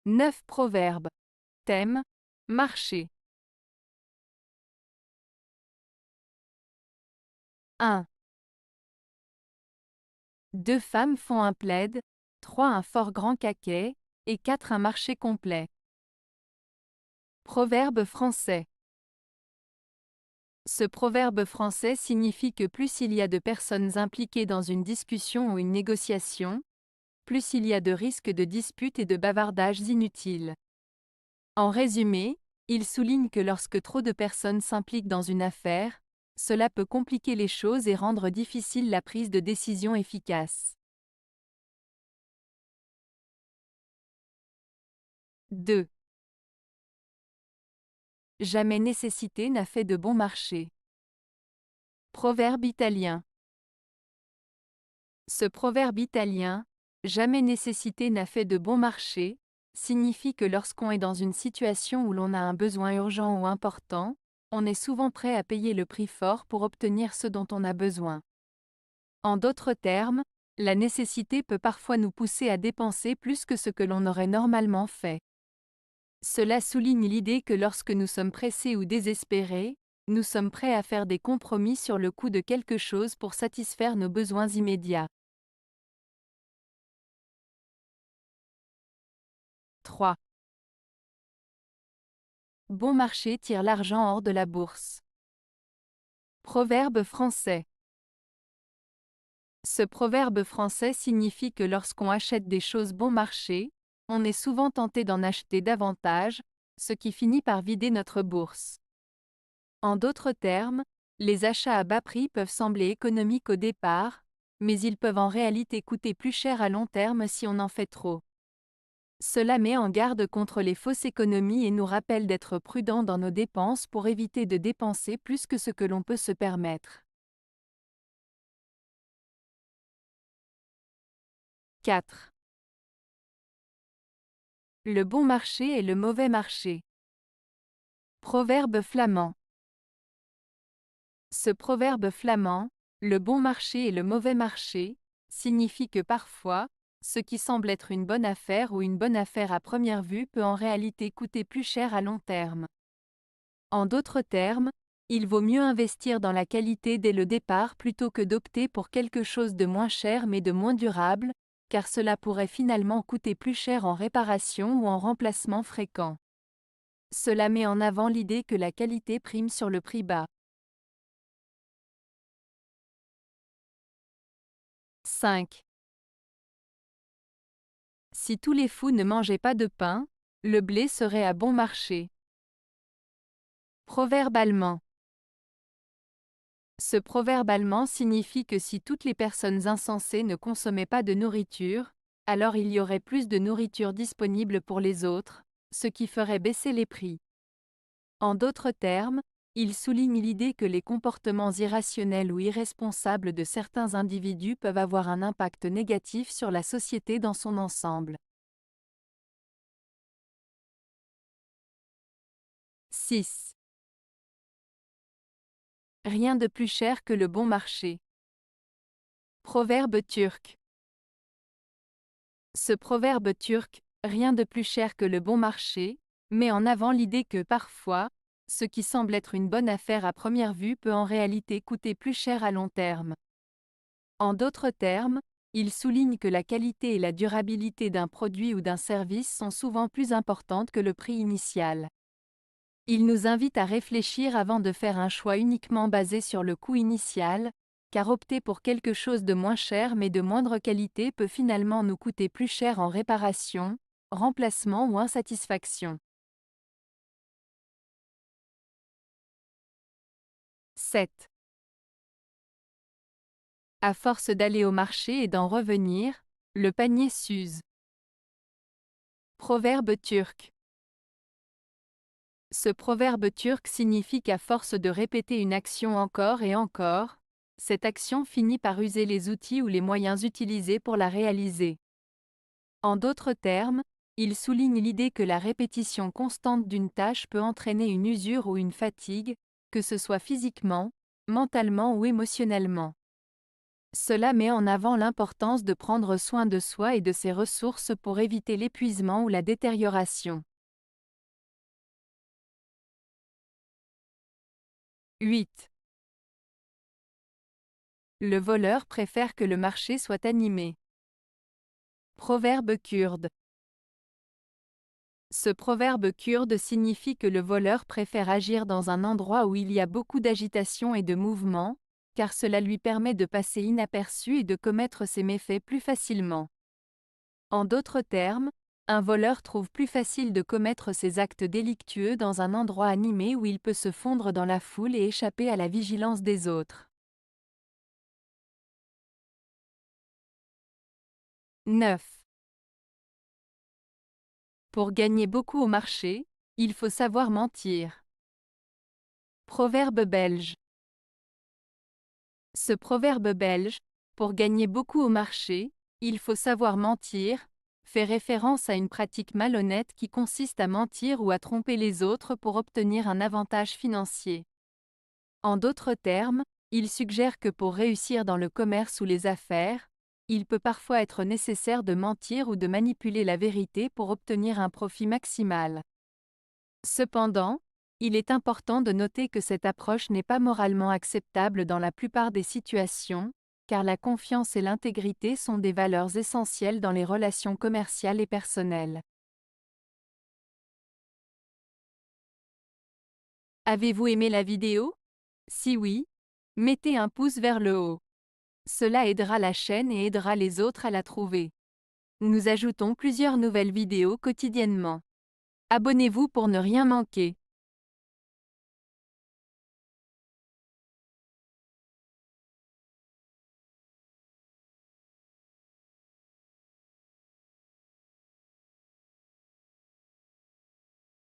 9 proverbes. Thème: marché. 1. 2 femmes font un plaid, 3 un fort grand caquet, et 4 un marché complet. Proverbe français. Ce proverbe français signifie que plus il y a de personnes impliquées dans une discussion ou une négociation, plus il y a de risques de disputes et de bavardages inutiles. En résumé, il souligne que lorsque trop de personnes s'impliquent dans une affaire, cela peut compliquer les choses et rendre difficile la prise de décision efficace. 2. Jamais nécessité n'a fait de bon marché. Proverbe italien. Ce proverbe italien, jamais nécessité n'a fait de bon marché, signifie que lorsqu'on est dans une situation où l'on a un besoin urgent ou important, on est souvent prêt à payer le prix fort pour obtenir ce dont on a besoin. En d'autres termes, la nécessité peut parfois nous pousser à dépenser plus que ce que l'on aurait normalement fait. Cela souligne l'idée que lorsque nous sommes pressés ou désespérés, nous sommes prêts à faire des compromis sur le coût de quelque chose pour satisfaire nos besoins immédiats. 3. Bon marché tire l'argent hors de la bourse. Proverbe français. Ce proverbe français signifie que lorsqu'on achète des choses bon marché, on est souvent tenté d'en acheter davantage, ce qui finit par vider notre bourse. En d'autres termes, les achats à bas prix peuvent sembler économiques au départ, mais ils peuvent en réalité coûter plus cher à long terme si on en fait trop. Cela met en garde contre les fausses économies et nous rappelle d'être prudents dans nos dépenses pour éviter de dépenser plus que ce que l'on peut se permettre. 4. Le bon marché et le mauvais marché. Proverbe flamand. Ce proverbe flamand, le bon marché et le mauvais marché, signifie que parfois, ce qui semble être une bonne affaire ou une bonne affaire à première vue peut en réalité coûter plus cher à long terme. En d'autres termes, il vaut mieux investir dans la qualité dès le départ plutôt que d'opter pour quelque chose de moins cher mais de moins durable, car cela pourrait finalement coûter plus cher en réparation ou en remplacement fréquent. Cela met en avant l'idée que la qualité prime sur le prix bas. 5. Si tous les fous ne mangeaient pas de pain, le blé serait à bon marché. Proverbe allemand. Ce proverbe allemand signifie que si toutes les personnes insensées ne consommaient pas de nourriture, alors il y aurait plus de nourriture disponible pour les autres, ce qui ferait baisser les prix. En d'autres termes, il souligne l'idée que les comportements irrationnels ou irresponsables de certains individus peuvent avoir un impact négatif sur la société dans son ensemble. 6. Rien de plus cher que le bon marché. Proverbe turc. Ce proverbe turc, rien de plus cher que le bon marché, met en avant l'idée que parfois, ce qui semble être une bonne affaire à première vue peut en réalité coûter plus cher à long terme. En d'autres termes, il souligne que la qualité et la durabilité d'un produit ou d'un service sont souvent plus importantes que le prix initial. Il nous invite à réfléchir avant de faire un choix uniquement basé sur le coût initial, car opter pour quelque chose de moins cher mais de moindre qualité peut finalement nous coûter plus cher en réparation, remplacement ou insatisfaction. 7. À force d'aller au marché et d'en revenir, le panier s'use. Proverbe turc. Ce proverbe turc signifie qu'à force de répéter une action encore et encore, cette action finit par user les outils ou les moyens utilisés pour la réaliser. En d'autres termes, il souligne l'idée que la répétition constante d'une tâche peut entraîner une usure ou une fatigue, que ce soit physiquement, mentalement ou émotionnellement. Cela met en avant l'importance de prendre soin de soi et de ses ressources pour éviter l'épuisement ou la détérioration. 8. Le voleur préfère que le marché soit animé. Proverbe kurde. Ce proverbe kurde signifie que le voleur préfère agir dans un endroit où il y a beaucoup d'agitation et de mouvement, car cela lui permet de passer inaperçu et de commettre ses méfaits plus facilement. En d'autres termes, un voleur trouve plus facile de commettre ses actes délictueux dans un endroit animé où il peut se fondre dans la foule et échapper à la vigilance des autres. 9. Pour gagner beaucoup au marché, il faut savoir mentir. Proverbe belge. Ce proverbe belge, pour gagner beaucoup au marché, il faut savoir mentir, fait référence à une pratique malhonnête qui consiste à mentir ou à tromper les autres pour obtenir un avantage financier. En d'autres termes, il suggère que pour réussir dans le commerce ou les affaires, il peut parfois être nécessaire de mentir ou de manipuler la vérité pour obtenir un profit maximal. Cependant, il est important de noter que cette approche n'est pas moralement acceptable dans la plupart des situations, car la confiance et l'intégrité sont des valeurs essentielles dans les relations commerciales et personnelles. Avez-vous aimé la vidéo? Si oui, mettez un pouce vers le haut. Cela aidera la chaîne et aidera les autres à la trouver. Nous ajoutons plusieurs nouvelles vidéos quotidiennement. Abonnez-vous pour ne rien manquer.